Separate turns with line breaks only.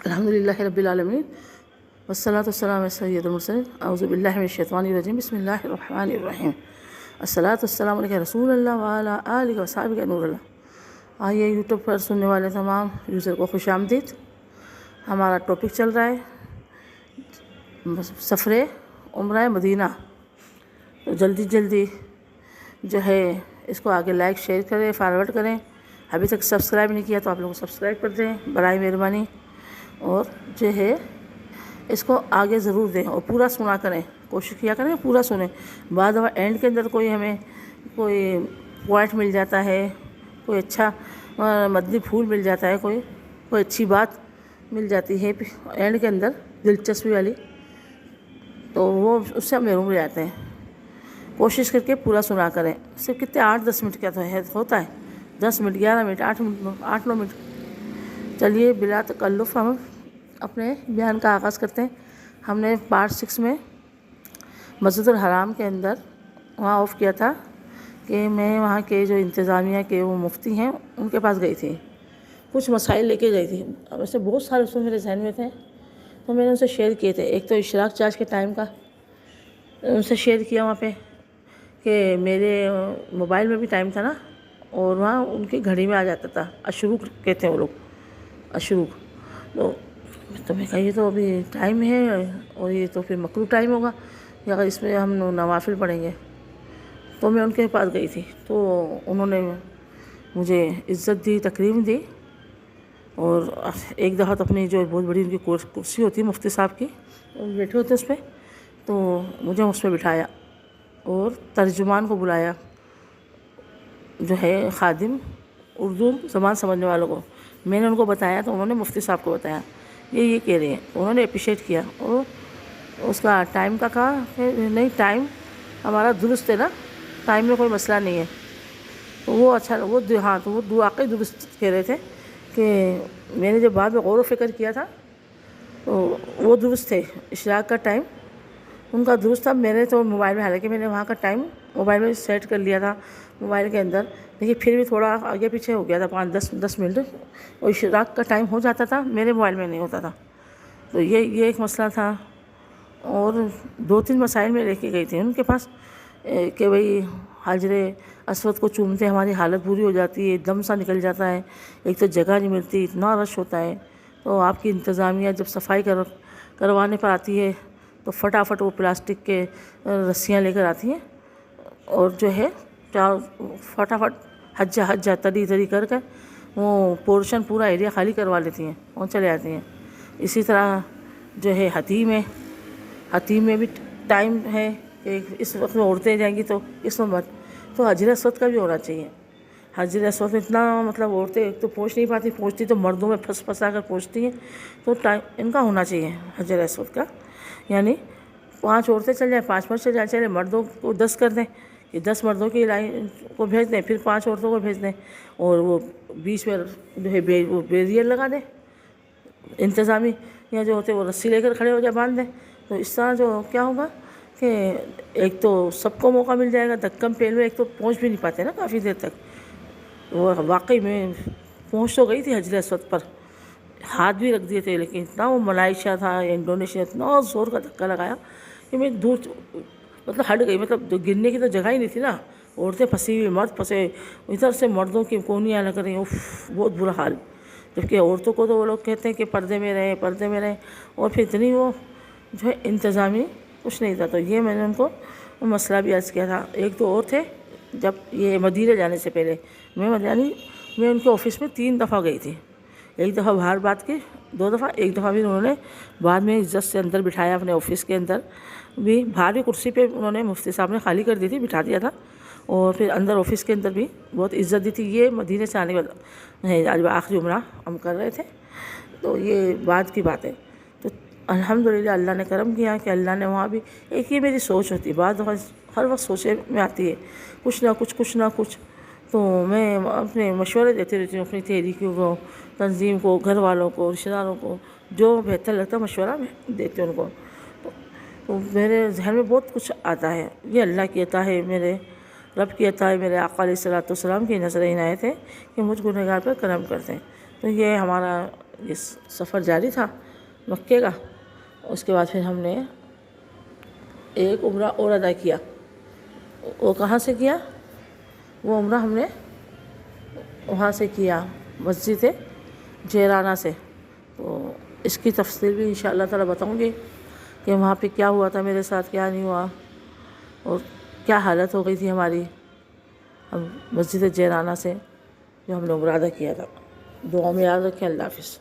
الحمدللہ رب العالمین والصلاۃ والسلام علی سید المرسلین اعوذ باللہ من الشیطان الرجیم بسم اللہ الرحمن الرحیم الصلاۃ والسلام علیہ رسول اللہ وعلی آلہ وصحبہ نور اللہ۔ آئیے یوٹیوب پر سننے والے تمام یوزر کو خوش آمدید۔ ہمارا ٹاپک چل رہا ہے سفر عمرہ مدینہ، تو جلدی جو ہے اس کو آگے لائک شیئر کریں، فارورڈ کریں۔ ابھی تک سبسکرائب نہیں کیا تو آپ لوگوں کو سبسکرائب کر دیں برائے مہربانی، اور جو ہے اس کو آگے ضرور دیں اور پورا سنا کریں، کوشش کیا کریں پورا سنیں۔ بعض دفعہ اینڈ کے اندر ہمیں کوئی پوائنٹ مل جاتا ہے، کوئی اچھا مدنی پھول مل جاتا ہے، کوئی اچھی بات مل جاتی ہے اینڈ کے اندر دلچسپی والی، تو وہ اس سے ہم محروم رہ جاتے ہیں۔ کوشش کر کے پورا سنا کریں۔ صرف کتنے 8-10 منٹ کا تو ہوتا ہے، 10 منٹ 11 منٹ 8-9 منٹ۔ چلیے بلا تکلف ہم اپنے بیان کا آغاز کرتے ہیں۔ ہم نے پارٹ 6 میں مسجد الحرام کے اندر وہاں آف کیا تھا کہ میں وہاں کے جو انتظامیہ کے وہ مفتی ہیں ان کے پاس گئی تھی، کچھ مسائل لے کے گئی تھی۔ ویسے بہت سارے اصول میرے ذہن میں تھے تو میں نے ان سے شیئر کیے تھے۔ ایک تو اشراق چارج کے ٹائم کا ان سے شیئر کیا وہاں پہ کہ میرے موبائل میں بھی ٹائم تھا نا، اور وہاں ان کی گھڑی میں آ جاتا تھا، اشروق کہتے ہیں وہ لوگ، اشروق۔ تو میں کہا یہ تو ابھی ٹائم ہے اور یہ تو پھر مکروہ ٹائم ہوگا، یا اگر اس میں ہم نوافل پڑھیں گے۔ تو میں ان کے پاس گئی تھی، تو انہوں نے مجھے عزت دی، تکریم دی، اور ایک دفعہ تو اپنی جو بہت بڑی ان کی کرسی ہوتی ہے مفتی صاحب کی، بیٹھے ہوتے اس پہ، تو مجھے اس پہ بٹھایا اور ترجمان کو بلایا، جو ہے خادم اردو زبان سمجھنے والوں کو۔ میں نے ان کو بتایا تو انہوں نے مفتی صاحب کو بتایا یہ کہہ رہے ہیں، انہوں نے اپریشیٹ کیا، اور اس کا ٹائم کا کہا کہ نہیں ٹائم ہمارا درست ہے نا، ٹائم میں کوئی مسئلہ نہیں ہے۔ تو وہ اچھا تو وہ واقعی درست کہہ رہے تھے کہ میں نے جب بعد میں غور و فکر کیا تھا تو وہ درست تھے، اشراق کا ٹائم ان کا درست تھا۔ میرے تو موبائل میں، حالانکہ میں نے وہاں کا ٹائم موبائل میں سیٹ کر لیا تھا موبائل کے اندر، لیکن پھر بھی تھوڑا آگے پیچھے ہو گیا تھا، 5-10 منٹ، اور اشراق کا ٹائم ہو جاتا تھا، میرے موبائل میں نہیں ہوتا تھا۔ تو یہ ایک مسئلہ تھا، اور 2-3 مسائل میں لے کے گئی تھی ان کے پاس کہ بھئی حجر اسود کو چومتے ہماری حالت بری ہو جاتی ہے، دم سا نکل جاتا ہے، ایک تو جگہ نہیں ملتی، اتنا رش ہوتا ہے۔ تو آپ کی انتظامیہ جب صفائی کروانے پر آتی ہے تو فٹافٹ وہ پلاسٹک کے رسیاں لے کر آتی ہیں، اور جو ہے فٹافٹ حجہ تری کر کے وہ پورشن پورا ایریا خالی کروا لیتی ہیں اور چلے جاتی ہیں۔ اسی طرح جو ہے حتیم میں بھی ٹائم ہے کہ اس وقت میں عورتیں جائیں گی تو اس میں مت، تو حجر اسود کا بھی ہونا چاہیے۔ حجر اسود میں اتنا عورتیں ایک تو پہنچ نہیں پاتی، پہنچتی تو مردوں میں پھنسا کر پہنچتی ہیں، تو ٹائم ان کا ہونا چاہیے حجر اسود کا، یعنی 5 عورتیں چل جائیں، 5 مرد چل جائیں، چلے مردوں کو 10 کر دیں کہ 10 مردوں کی لائن کو بھیج دیں، پھر 5 عورتوں کو بھیج دیں، اور وہ بیچ میں جو ہے وہ بیریئر لگا دیں انتظامی، یا جو ہوتے وہ رسی لے کر کھڑے ہو جائے، باندھ دیں۔ تو اس طرح جو کیا ہوگا کہ ایک تو سب کو موقع مل جائے گا، دھکم پہل میں ایک تو پہنچ بھی نہیں پاتے نا کافی دیر تک۔ وہ واقعی میں پہنچ تو گئی تھی حجر اسود پر، ہاتھ بھی رکھ دیے تھے، لیکن اتنا وہ ملائیشیا تھا، انڈونیشیا، اتنا زور کا دھکا لگایا کہ میں دور ہٹ گئی، گرنے کی تو جگہ ہی نہیں تھی نا، عورتیں پھنسی ہوئی، مرد پھنسے، ادھر سے مردوں کی کونیاں لگ رہی ہیں، بہت برا حال۔ جبکہ عورتوں کو تو وہ لوگ کہتے ہیں کہ پردے میں رہیں، اور پھر اتنی وہ جو ہے انتظامی کچھ نہیں تھا۔ تو یہ میں نے ان کو مسئلہ بھی عرض کیا تھا۔ ایک تو اور تھے، جب یہ مدینہ جانے سے پہلے میں ان کے آفس میں 3 دفعہ گئی تھی، ایک دفعہ باہر بات کی، 2 دفعہ، ایک دفعہ بھی انہوں نے بعد میں عزت سے اندر بٹھایا، اپنے آفس کے اندر بھی باہر بھی کرسی پہ انہوں نے مفتی صاحب نے خالی کر دی تھی، بٹھا دیا تھا، اور پھر اندر آفس کے اندر بھی بہت عزت دی تھی۔ یہ مدینہ سے آنے والا ہے، آج آخری عمرہ ہم کر رہے تھے، تو یہ بعد کی بات ہے۔ تو الحمدللہ اللہ نے کرم کیا کہ اللہ نے وہاں بھی ایک یہ میری سوچ ہوتی ہے، بعض دفعہ ہر وقت سوچے میں آتی ہے کچھ نہ کچھ، تو میں اپنے مشورے دیتے رہتی ہوں اپنی تحریکوں کو، تنظیم کو، گھر والوں کو، رشتہ داروں کو، جو بہتر لگتا ہے مشورہ میں دیتے ان کو۔ تو میرے ذہن میں بہت کچھ آتا ہے، یہ اللہ کی عطا ہے، میرے رب کی عطا ہے، میرے آقا علیہ الصلوۃ والسلام کی نظر عنایت ہے کہ مجھ گنہگار پر کرم کرتے ہیں۔ تو یہ ہمارا یہ سفر جاری تھا مکے کا. اس کے بعد پھر ہم نے ایک عمرہ اور ادا کیا. وہ کہاں سے کیا؟ وہ عمرہ ہم نے وہاں سے کیا مسجد جیرانہ سے. تو اس کی تفصیل بھی انشاءاللہ تعالیٰ بتاؤں گی کہ وہاں پہ کیا ہوا تھا میرے ساتھ، کیا نہیں ہوا، اور کیا حالت ہو گئی تھی ہماری ہم مسجد جیرانہ سے جو ہم نے عمرہ ادا کیا تھا. دعا میں یاد رکھیں. اللہ حافظ.